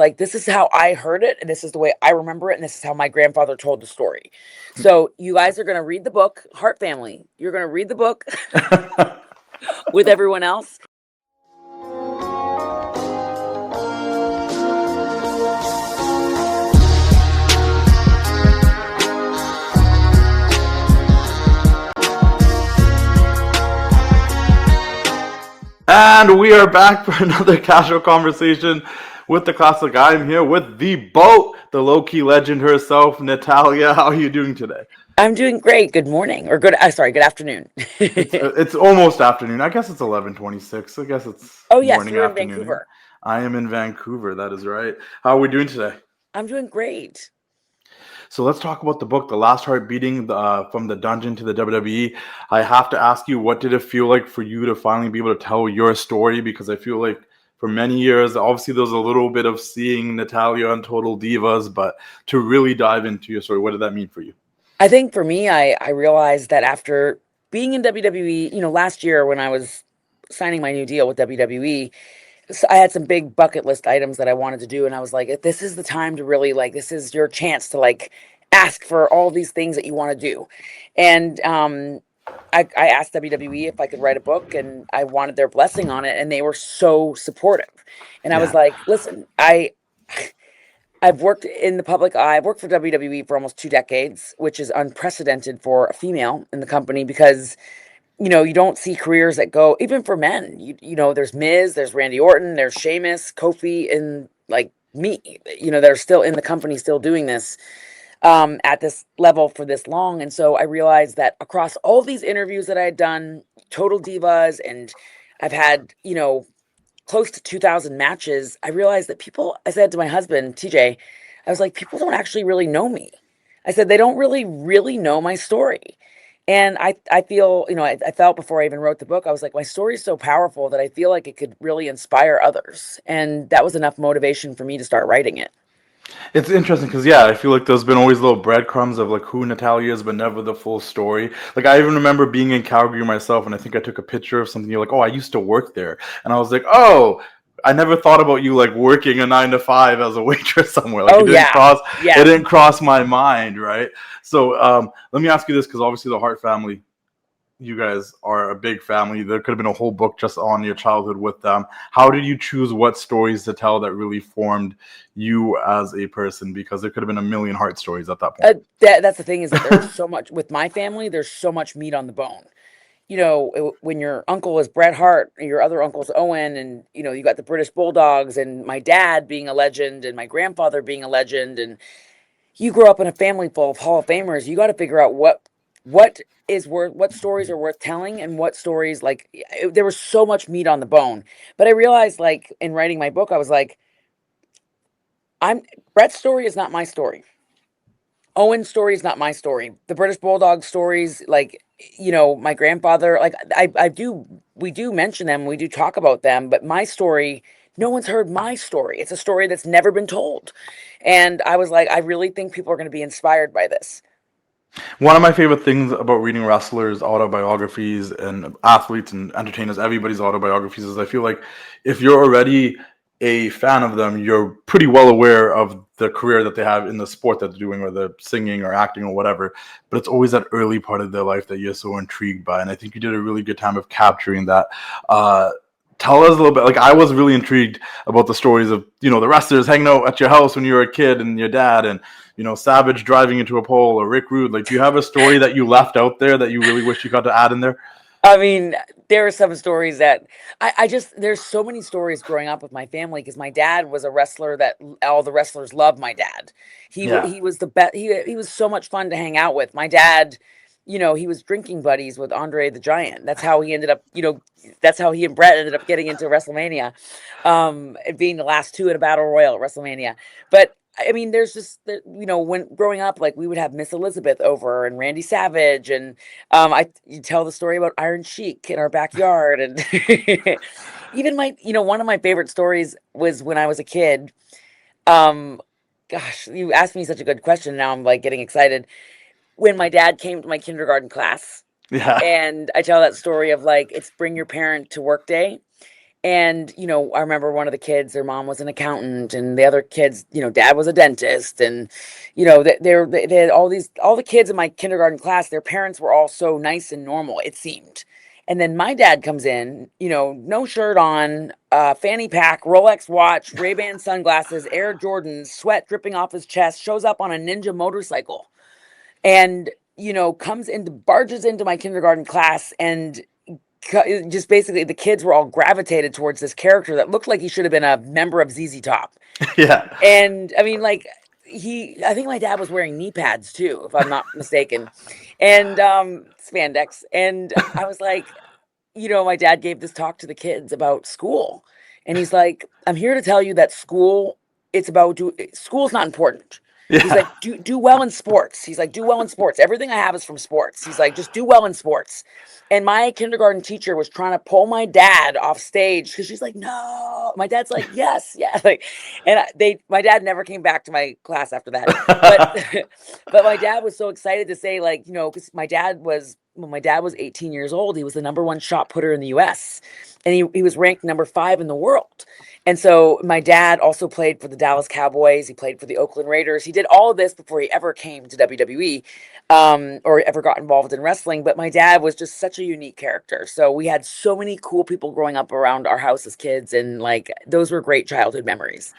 like, this is how I heard it, and this is the way I remember it, and this is how my grandfather told the story. So you guys are going to read the book, Hart Family. You're going to read the book with everyone else. And we are back for another casual conversation with the classic. I'm here with the BOAT, the low-key legend herself, Natalya. How are you doing today? I'm doing great. Good morning, or good. Sorry, good afternoon. It's almost afternoon. I guess it's 11:26. I guess it's Oh yes, morning, you're in afternoon here. Vancouver. I am in Vancouver. That is right. How are we doing today? I'm doing great. So let's talk about the book, The Last Heart Beating, from the dungeon to the WWE. I have to ask you, what did it feel like for you to finally be able to tell your story? Because I feel like for many years, obviously there was a little bit of seeing Natalya on Total Divas, but to really dive into your story, what did that mean for you? I think for me, I realized that after being in WWE, last year when I was signing my new deal with WWE, so I had some big bucket list items that I wanted to do, and I was like, this is the time to really, like, this is your chance to, like, ask for all these things that you want to do. And I asked WWE if I could write a book, and I wanted their blessing on it, and they were so supportive. And I was Yeah. like, listen, I've worked in the public eye. I've worked for WWE for almost 2 decades, which is unprecedented for a female in the company because you don't see careers that go even for men. There's Miz, there's Randy Orton, there's Sheamus, Kofi, and like me. They're still in the company, still doing this at this level for this long. And so I realized that across all these interviews that I had done, Total Divas, and I've had close to 2,000 matches. I realized that people. I said to my husband TJ, I was like, people don't actually really know me. I said they don't really know my story. And I feel, I felt before I even wrote the book, I was like, my story is so powerful that I feel like it could really inspire others. And that was enough motivation for me to start writing it. It's interesting because, yeah, I feel like there's been always little breadcrumbs of like who Natalya is, but never the full story. Like, I even remember being in Calgary myself, and I think I took a picture of something. You're like, oh, I used to work there. And I was like, oh, I never thought about you like working a 9 to 5 as a waitress somewhere. Like, Oh yeah. it Yeah. didn't cross my mind, right? So let me ask you this, because obviously the Hart family, you guys are a big family. There could have been a whole book just on your childhood with them. How did you choose what stories to tell that really formed you as a person? Because there could have been a million Hart stories at that point. That's the thing, is that there's so much with my family. There's so much meat on the bone. When your uncle is Bret Hart, your other uncle's Owen, and you got the British Bulldogs, and my dad being a legend, and my grandfather being a legend, and you grow up in a family full of Hall of Famers. You got to figure out what stories are worth telling, and what stories, like, there was so much meat on the bone. But I realized, like, in writing my book, I was like, Bret's story is not my story. Owen's story is not my story. The British Bulldog stories, like, my grandfather, like, we do mention them, we do talk about them, but my story, no one's heard my story. It's a story that's never been told. And I was like, I really think people are going to be inspired by this. One of my favorite things about reading wrestlers' autobiographies and athletes and entertainers, everybody's autobiographies, is I feel like if you're already a fan of them, you're pretty well aware of the career that they have in the sport that they're doing, or the singing or acting or whatever. But it's always that early part of their life that you're so intrigued by. And I think you did a really good time of capturing that. Tell us a little bit. Like, I was really intrigued about the stories of, the wrestlers hanging out at your house when you were a kid, and your dad, and Savage driving into a pole, or Rick Rude. Like, do you have a story that you left out there that you really wish you got to add in there? I mean, there are some stories that there's so many stories growing up with my family, because my dad was a wrestler that all the wrestlers loved my dad. Yeah. He was the best. He was so much fun to hang out with. My dad, he was drinking buddies with Andre the Giant. That's how he ended up, that's how he and Bret ended up getting into WrestleMania, and being the last two in a battle royal at WrestleMania. But I mean, there's just, when growing up, like, we would have Miss Elizabeth over, and Randy Savage, and you tell the story about Iron Sheik in our backyard, and even one of my favorite stories was when I was a kid. Um, Gosh, you asked me such a good question. Now I'm like getting excited. When my dad came to my kindergarten class, Yeah. and I tell that story of, like, it's bring your parent to work day. And, I remember one of the kids, their mom was an accountant, and the other kids, dad was a dentist. And, they had all the kids in my kindergarten class, their parents were all so nice and normal, it seemed. And then my dad comes in, no shirt on, fanny pack, Rolex watch, Ray-Ban sunglasses, Air Jordans, sweat dripping off his chest, shows up on a ninja motorcycle and, barges into my kindergarten class and just basically the kids were all gravitated towards this character that looked like he should have been a member of ZZ Top. Yeah. And I mean, like, I think my dad was wearing knee pads too, if I'm not mistaken, and spandex. And I was like, my dad gave this talk to the kids about school, and he's like, "I'm here to tell you that school's not important." He's Yeah. like, do well in sports. He's like, do well in sports. Everything I have is from sports. He's like, just do well in sports. And my kindergarten teacher was trying to pull my dad off stage because she's like, no. My dad's like, yes, yeah. Like, and my dad never came back to my class after that. But, but my dad was so excited to say, like, because when my dad was 18 years old, he was the number one shot putter in the U.S. And he was ranked number 5 in the world. And so my dad also played for the Dallas Cowboys. He played for the Oakland Raiders. He did all of this before he ever came to WWE, or ever got involved in wrestling. But my dad was just such a unique character. So we had so many cool people growing up around our house as kids. And like, those were great childhood memories.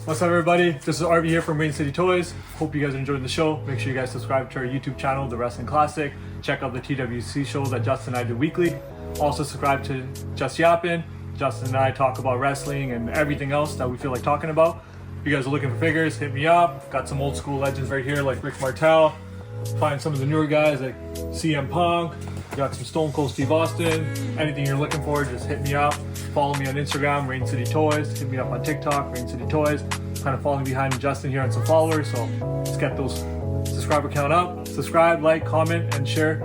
What's up, everybody? This is RV here from Rain City Toys. Hope you guys are enjoying the show. Make sure you guys subscribe to our YouTube channel, The Wrestling Classic. Check out the TWC show that Justin and I do weekly. Also subscribe to Just Yappin'. Justin and I talk about wrestling and everything else that we feel like talking about. If you guys are looking for figures, hit me up. Got some old school legends right here like Rick Martel. Find some of the newer guys like CM Punk. Got some Stone Cold Steve Austin. Anything you're looking for, just hit me up. Follow me on Instagram, Rain City Toys. Hit me up on TikTok, Rain City Toys. Kind of falling behind Justin here on some followers, so let's get those subscriber count up. Subscribe, like, comment, and share.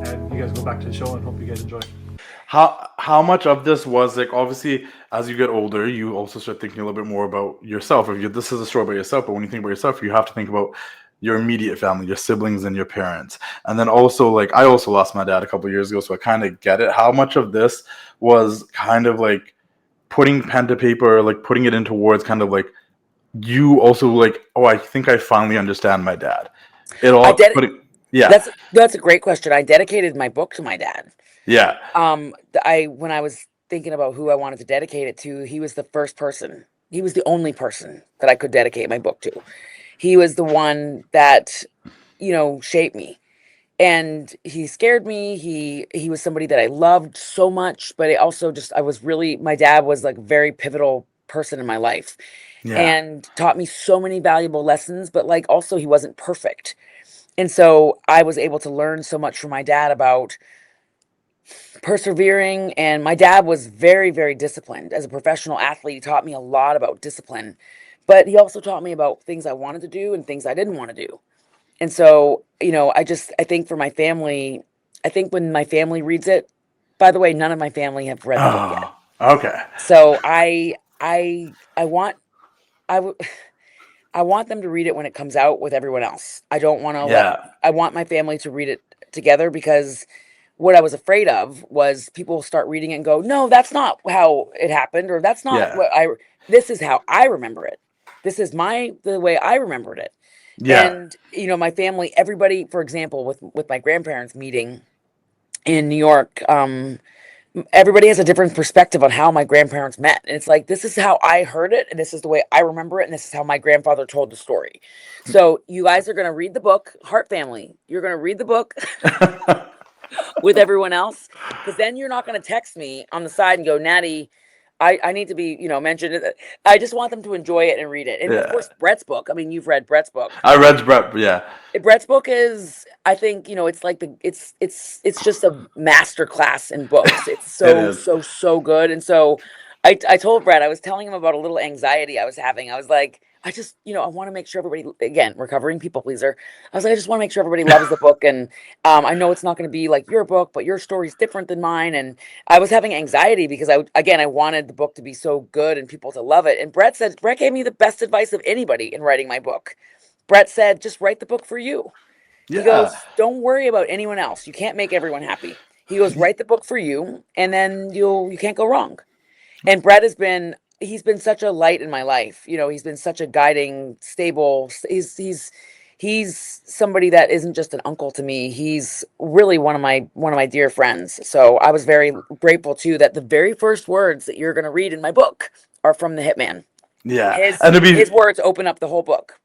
And you guys go back to the show and hope you guys enjoy. How much of this was like, obviously as you get older you also start thinking a little bit more about yourself. This is a story about yourself, but when you think about yourself you have to think about your immediate family, your siblings and your parents. And then also, like, I also lost my dad a couple of years ago, so I kind of get it. How much of this was kind of like putting pen to paper, like putting it into words, kind of like you also like, oh, I think I finally understand my dad. Yeah. That's a great question. I dedicated my book to my dad. Yeah. When I was thinking about who I wanted to dedicate it to, he was the first person. He was the only person that I could dedicate my book to. He was the one that, shaped me. And he scared me. He was somebody that I loved so much, but my dad was like a very pivotal person in my life. Yeah. And taught me so many valuable lessons, but like also he wasn't perfect. And so I was able to learn so much from my dad about persevering. And my dad was very, very disciplined as a professional athlete. He taught me a lot about discipline, but he also taught me about things I wanted to do and things I didn't want to do. And so, I think for my family, I think when my family reads it, by the way, none of my family have read the book yet. Okay. So I want, I would, I want them to read it when it comes out with everyone else. I don't want to I want my family to read it together, because what I was afraid of was people start reading it and go, no, that's not how it happened. Or that's not this is how I remember it. This is the way I remembered it. Yeah. And, my family, everybody, for example, with my grandparents meeting in New York, everybody has a different perspective on how my grandparents met. And it's like, this is how I heard it, and this is the way I remember it, and this is how my grandfather told the story. So you guys are going to read the book, Hart Family. You're going to read the book with everyone else, because then you're not going to text me on the side and go, Nattie, I need to be, mentioned. I just want them to enjoy it and read it. And of course, Bret's book. I mean, you've read Bret's book. I read Bret, yeah. Bret's book is, I think, it's like it's just a master class in books. It's so good. And so I told Bret, I was telling him about a little anxiety I was having. I was like, I just, I want to make sure everybody, again, recovering people pleaser. I was like, I just want to make sure everybody loves the book. And I know it's not going to be like your book, but your story's different than mine. And I was having anxiety because I wanted the book to be so good and people to love it. And Bret gave me the best advice of anybody in writing my book. Bret said, just write the book for you. Yeah. He goes, don't worry about anyone else. You can't make everyone happy. He goes, write the book for you, and then you can't go wrong. And Bret he's been such a light in my life. You know, he's been such a guiding, stable. He's somebody that isn't just an uncle to me. He's really one of my dear friends. So I was very grateful too that the very first words that you're going to read in my book are from the Hitman. Yeah, His words open up the whole book.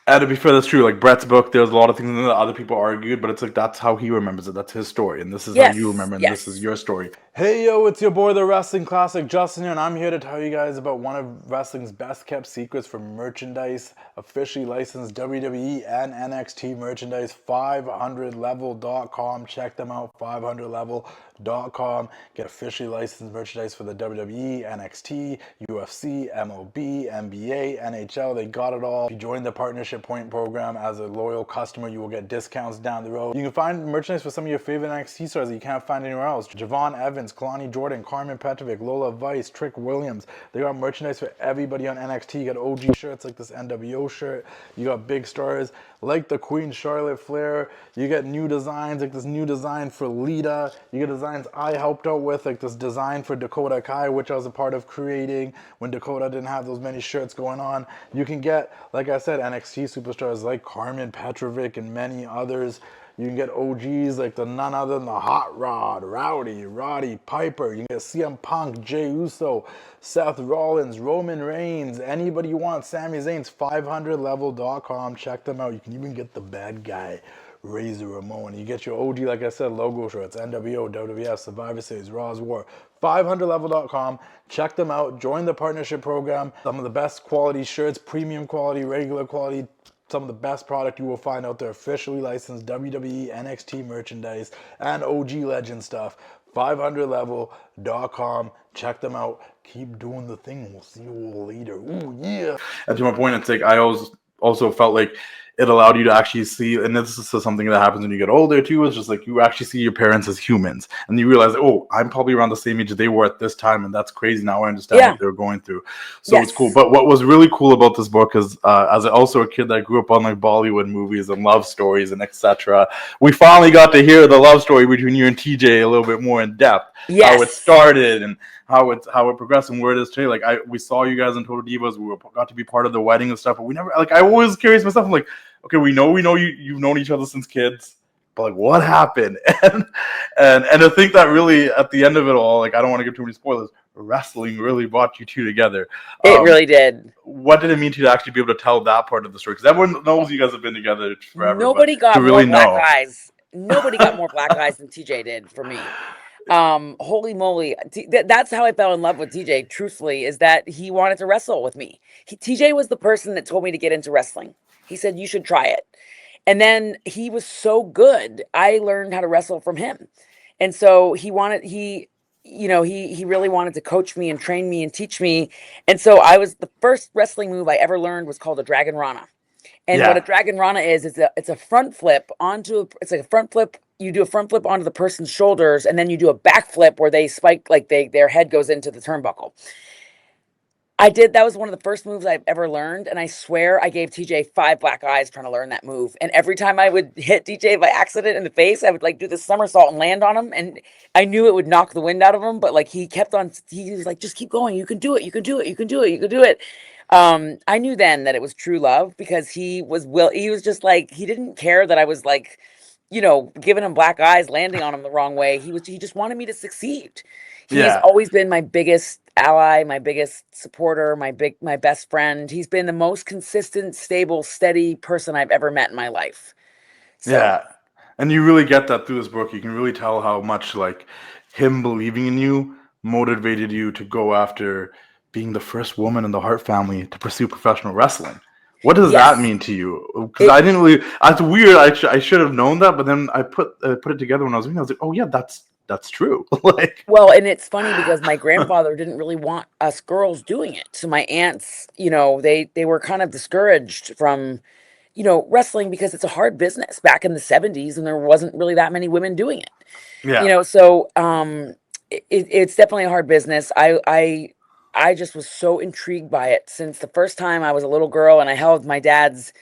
and to be fair, that's true. Like Brett's book, there's a lot of things in there that other people argued, but it's like that's how he remembers it. That's his story, and this is how you Yes, remember, and this is yes. your story. Hey yo, it's your boy, the Wrestling Classic Justin here, and I'm here to tell you guys about one of wrestling's best kept secrets for merchandise, officially licensed WWE and NXT merchandise. 500level.com. Check them out. 500level.com. Get officially licensed merchandise for the WWE, NXT, UFC, MLB, NBA, NHL. They got it all. If you join the partnership point program as a loyal customer, you will get discounts down the road. You can find merchandise for some of your favorite NXT stars that you can't find anywhere else. Javon Evans, Kalani Jordan, Carmen Petrovic, Lola Vice, Trick Williams. They got merchandise for everybody on NXT. You got OG shirts like this NWO shirt. You got big stars like the Queen Charlotte Flair. You get new designs like this new design for Lita. You get designs I helped out with, like this design for Dakota Kai, which I was a part of creating when Dakota didn't have those many shirts going on. You can get, like I said, NXT superstars like Carmen Petrovic and many others. You can get OGs like the none other than the Hot Rod, Rowdy, Roddy Piper. You can get CM Punk, Jey Uso, Seth Rollins, Roman Reigns, anybody you want. Sami Zayn's 500level.com. Check them out. You can even get the bad guy, Razor Ramon. You get your OG, like I said, logo shirts, NWO, WWF, Survivor Series, Raw's War. 500level.com. Check them out. Join the partnership program. Some of the best quality shirts, premium quality, regular quality. Some of the best product you will find out there. Officially licensed WWE, NXT merchandise, and OG Legend stuff. 500level.com. Check them out. Keep doing the thing. We'll see you all later. Ooh, yeah. And to my point, it's like I always also felt like it allowed you to actually see, and this is something that happens when you get older too, it's just like you actually see your parents as humans, and you realize, oh, I'm probably around the same age they were at this time, and that's crazy. Now I understand what they were going through. So it's cool. But what was really cool about this book is, as also a kid that grew up on like Bollywood movies and love stories and etc., we finally got to hear the love story between you and TJ a little bit more in depth. Yes. How it started and how it progressed and where it is today. Like we saw you guys in Total Divas. We got to be part of the wedding and stuff, but we never, like, I always curious myself. I'm like, okay, we know you've known each other since kids, but like what happened? And I think that really at the end of it all, like I don't want to give too many spoilers, wrestling really brought you two together. It really did. What did it mean to you to actually be able to tell that part of the story? Because everyone knows you guys have been together forever. Nobody but got to really more black know. eyes. Nobody got more black eyes than TJ did for me. Holy moly. That's how I fell in love with TJ, truthfully, is that he wanted to wrestle with me. TJ was the person that told me to get into wrestling. He said, you should try it. And then he was so good, I learned how to wrestle from him. And so he really wanted to coach me and train me and teach me. And so the first wrestling move I ever learned was called a Dragon Rana. And what a Dragon Rana is, it's a front flip it's like a front flip. You do a front flip onto the person's shoulders, and then you do a back flip where they spike, like their head goes into the turnbuckle. That was one of the first moves I've ever learned, and I swear I gave TJ 5 black eyes trying to learn that move. And every time I would hit TJ by accident in the face, I would like do this somersault and land on him, and I knew it would knock the wind out of him, but like he was like, just keep going, you can do it, you can do it, you can do it, you can do it. I knew then that it was true love because he was just like, he didn't care that I was like, giving him black eyes, landing on him the wrong way. He just wanted me to succeed. He's always been my biggest ally, my biggest supporter, my best friend. He's been the most consistent, stable, steady person I've ever met in my life. So. Yeah. And you really get that through this book. You can really tell how much like him believing in you motivated you to go after being the first woman in the Hart family to pursue professional wrestling. What does that mean to you? Because I didn't really. It's weird. I should have known that, but then I put it together when I was reading. I was like, oh yeah, that's true. Like, well, and it's funny because my grandfather didn't really want us girls doing it. So my aunts, they were kind of discouraged from, wrestling because it's a hard business back in the 70s, and there wasn't really that many women doing it. Yeah. So it's definitely a hard business. I just was so intrigued by it since the first time I was a little girl and I held my dad's,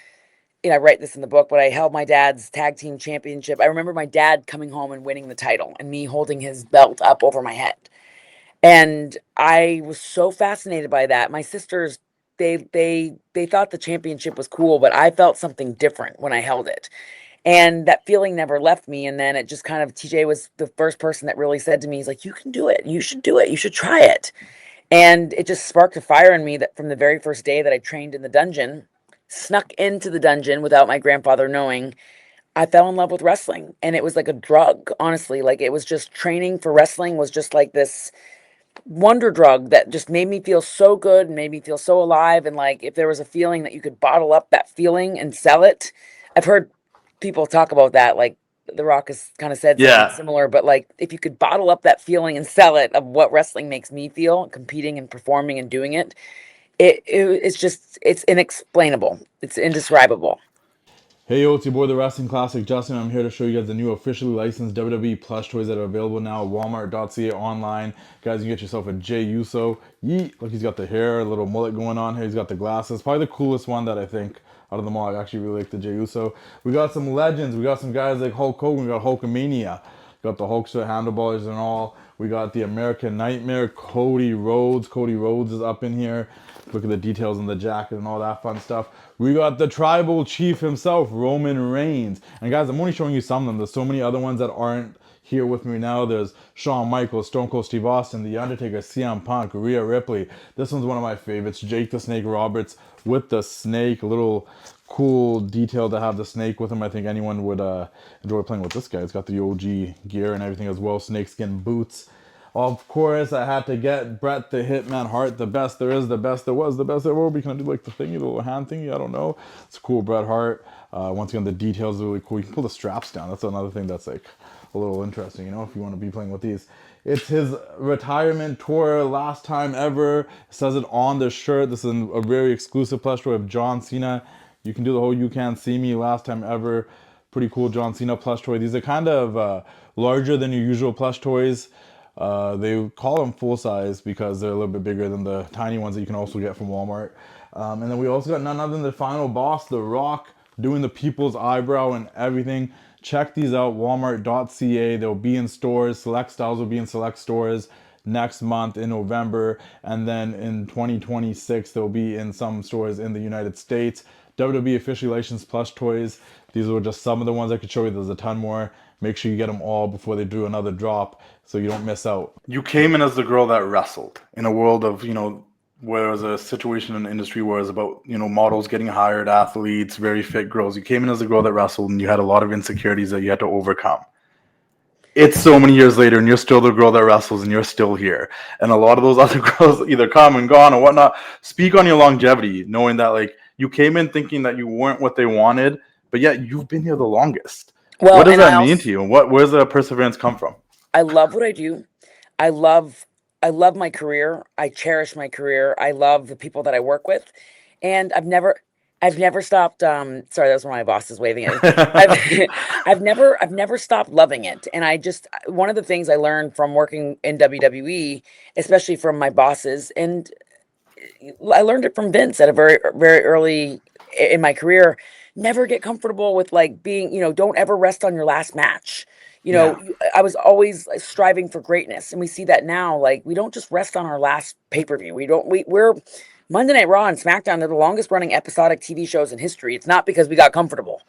I write this in the book, but I held my dad's tag team championship. I remember my dad coming home and winning the title and me holding his belt up over my head. And I was so fascinated by that. My sisters, they thought the championship was cool, but I felt something different when I held it. And that feeling never left me. And then it just kind of, TJ was the first person that really said to me, he's like, you can do it. You should do it. You should try it. And it just sparked a fire in me that from the very first day that I trained in the dungeon, snuck into the dungeon without my grandfather knowing, I fell in love with wrestling. And it was like a drug, honestly. Like it was just training for wrestling was just like this wonder drug that just made me feel so good and made me feel so alive. And like if there was a feeling that you could bottle up that feeling and sell it, I've heard people talk about that. Like The Rock has kind of said something Yeah. similar, but like if you could bottle up that feeling and sell it of what wrestling makes me feel, competing and performing and doing it, it's just it's inexplainable. It's indescribable. Hey yo, it's your boy the Wrestling Classic Justin. I'm here to show you guys the new officially licensed WWE plush toys that are available now at Walmart.ca online. Guys, you can get yourself a Jey Uso. Yeet! Look, he's got the hair, a little mullet going on here. He's got the glasses. Probably the coolest one that I think out of them all. I actually really like the Jey Uso. We got some legends. We got some guys like Hulk Hogan. We got Hulkamania. Got the Hulkster handlebars and all. We got the American Nightmare, Cody Rhodes. Cody Rhodes is up in here. Look at the details on the jacket and all that fun stuff. We got the tribal chief himself, Roman Reigns. And guys, I'm only showing you some of them. There's so many other ones that aren't here with me now. There's Shawn Michaels, Stone Cold Steve Austin, The Undertaker, CM Punk, Rhea Ripley. This one's one of my favorites. Jake the Snake Roberts with the snake. A little cool detail to have the snake with him. I think anyone would enjoy playing with this guy. It's got the OG gear and everything as well. Snakeskin boots. Of course, I had to get Bret the Hitman Hart, the best there is, the best there was, the best there will be. Can I do like the thingy, the little hand thingy? I don't know. It's cool, Bret Hart. Once again, the details are really cool. You can pull the straps down. That's another thing that's like a little interesting, you know, if you want to be playing with these. It's his retirement tour, last time ever. It says it on the shirt. This is a very exclusive plush toy of John Cena. You can do the whole "You Can't See Me" last time ever. Pretty cool John Cena plush toy. These are kind of larger than your usual plush toys. They call them full size because they're a little bit bigger than the tiny ones that you can also get from Walmart. And then we also got none other than the final boss, The Rock, doing the people's eyebrow and everything. Check these out, walmart.ca. They'll be in stores. Select styles will be in select stores next month in November. And then in 2026, they'll be in some stores in the United States. WWE officially licensed plush toys. These were just some of the ones I could show you. There's a ton more. Make sure you get them all before they do another drop so you don't miss out. You came in as the girl that wrestled in a world of, you know, where there was a situation in the industry where it was about, you know, models getting hired, athletes, very fit girls. You came in as a girl that wrestled and you had a lot of insecurities that you had to overcome. It's so many years later and you're still the girl that wrestles and you're still here. And a lot of those other girls either come and gone or whatnot. Speak on your longevity, knowing that like you came in thinking that you weren't what they wanted, but yet you've been here the longest. Well, What does and I that mean also to you? And where's the perseverance come from? I love what I do. I love I love my career. I cherish my career. I love the people that I work with. And I've never stopped sorry, that was one of my bosses waving at me. I've I've never stopped loving it. And I just one of the things I learned from working in WWE, especially from my bosses, and I learned it from Vince at a very early in my career. Never get comfortable with like being, don't ever rest on your last match. Yeah. I was always like, striving for greatness, and we see that now. Like we don't just rest on our last pay per view. We don't. We're Monday Night Raw and SmackDown. They're the longest running episodic TV shows in history. It's not because we got comfortable.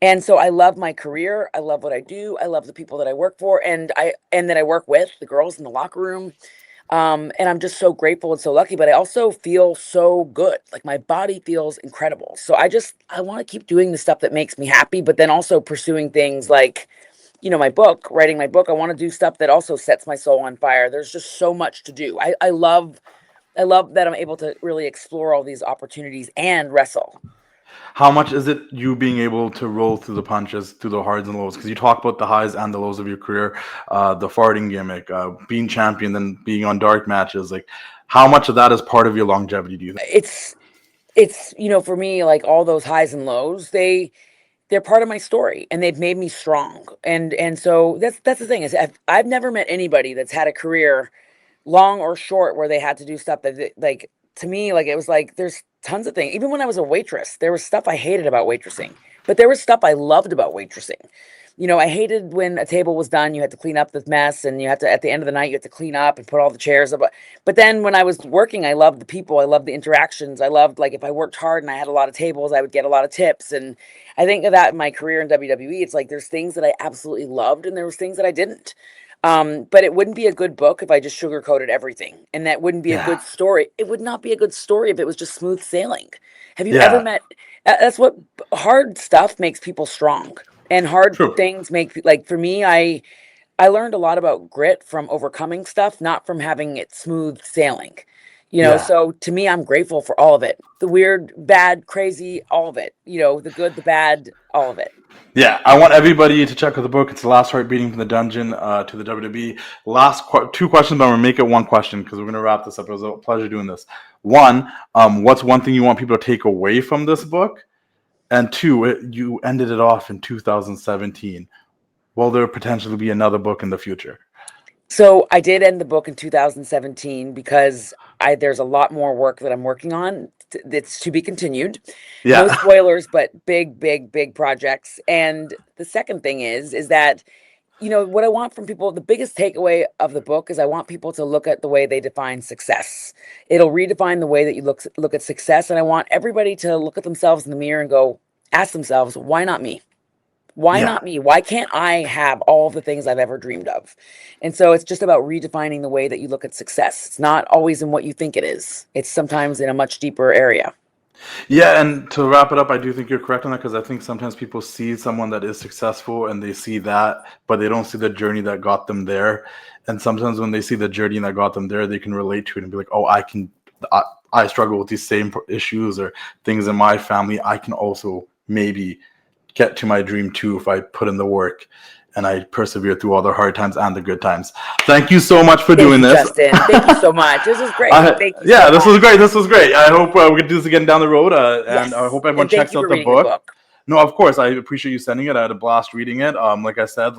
And so I love my career. I love what I do. I love the people that I work for, and that I work with, the girls in the locker room. And I'm just so grateful and so lucky, but I also feel so good. Like my body feels incredible. So I want to keep doing the stuff that makes me happy, but then also pursuing things like, my book, writing my book. I want to do stuff that also sets my soul on fire. There's just so much to do. I love that I'm able to really explore all these opportunities and wrestle. How much is it you being able to roll through the punches, through the highs and lows? Because you talk about the highs and the lows of your career, the farting gimmick, being champion, then being on dark matches. Like, how much of that is part of your longevity, do you think? It's for me, like all those highs and lows, they're part of my story and they've made me strong. And so that's the thing is I've never met anybody that's had a career long or short where they had to do stuff that like to me like it was like tons of things. Even when I was a waitress, there was stuff I hated about waitressing, but there was stuff I loved about waitressing. I hated when a table was done, you had to clean up the mess, and you had to, at the end of the night, you had to clean up and put all the chairs up. But then when I was working, I loved the people, I loved the interactions. I loved, like, if I worked hard and I had a lot of tables, I would get a lot of tips. And I think of that in my career in WWE. It's like there's things that I absolutely loved, and there was things that I didn't. But it wouldn't be a good book if I just sugarcoated everything, and that wouldn't be a Yeah. good story. It would not be a good story if it was just smooth sailing. Have you ever Yeah. met? That's what hard stuff makes people strong, and hard True. things make, like, for me, I learned a lot about grit from overcoming stuff, not from having it smooth sailing. Yeah. So to me, I'm grateful for all of it. The weird, bad, crazy, all of it. The good, the bad, all of it. Yeah, I want everybody to check out the book. It's The Last Heart Beating from the Dungeon to the WWE. Last two questions, but I'm going to make it one question because we're going to wrap this up. It was a pleasure doing this. One, what's one thing you want people to take away from this book? And two, you ended it off in 2017. Will there potentially be another book in the future? So I did end the book in 2017 because there's a lot more work that I'm working on. It's to be continued. No Yeah. spoilers, but big, big, big projects. And the second thing is that, what I want from people, the biggest takeaway of the book is I want people to look at the way they define success. It'll redefine the way that you look at success. And I want everybody to look at themselves in the mirror and ask themselves, why not me? Why Yeah. not me? Why can't I have all the things I've ever dreamed of? And so it's just about redefining the way that you look at success. It's not always in what you think it is. It's sometimes in a much deeper area. Yeah, and to wrap it up, I do think you're correct on that because I think sometimes people see someone that is successful and they see that, but they don't see the journey that got them there. And sometimes when they see the journey that got them there, they can relate to it and be like, oh, I struggle with these same issues or things in my family. I can also maybe get to my dream too if I put in the work and I persevere through all the hard times and the good times. Thank you so much for doing this. Justin. Thank you so much. This was great. Thank you. Yeah, so this much. was great. This was great. I hope we can do this again down the road. And I hope everyone And thank checks you out for the reading the book. No, of course. I appreciate you sending it. I had a blast reading it. Like I said,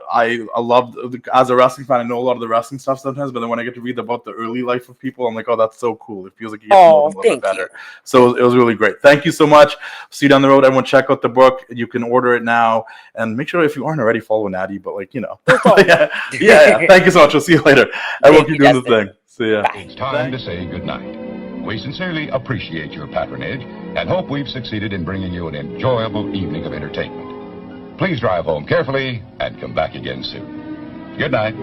I love, as a wrestling fan, I know a lot of the wrestling stuff sometimes, but then when I get to read about the early life of people, I'm like, oh, that's so cool. It feels like you get to know them a little bit better. So it was really great. Thank you so much. See you down the road. Everyone check out the book. You can order it now. And make sure if you aren't already, follow Nattie, but yeah. Thank you so much. We'll see you later. Everyone keep doing the thing. See ya. It's time to say goodnight. We sincerely appreciate your patronage and hope we've succeeded in bringing you an enjoyable evening of entertainment. Please drive home carefully and come back again soon. Good night.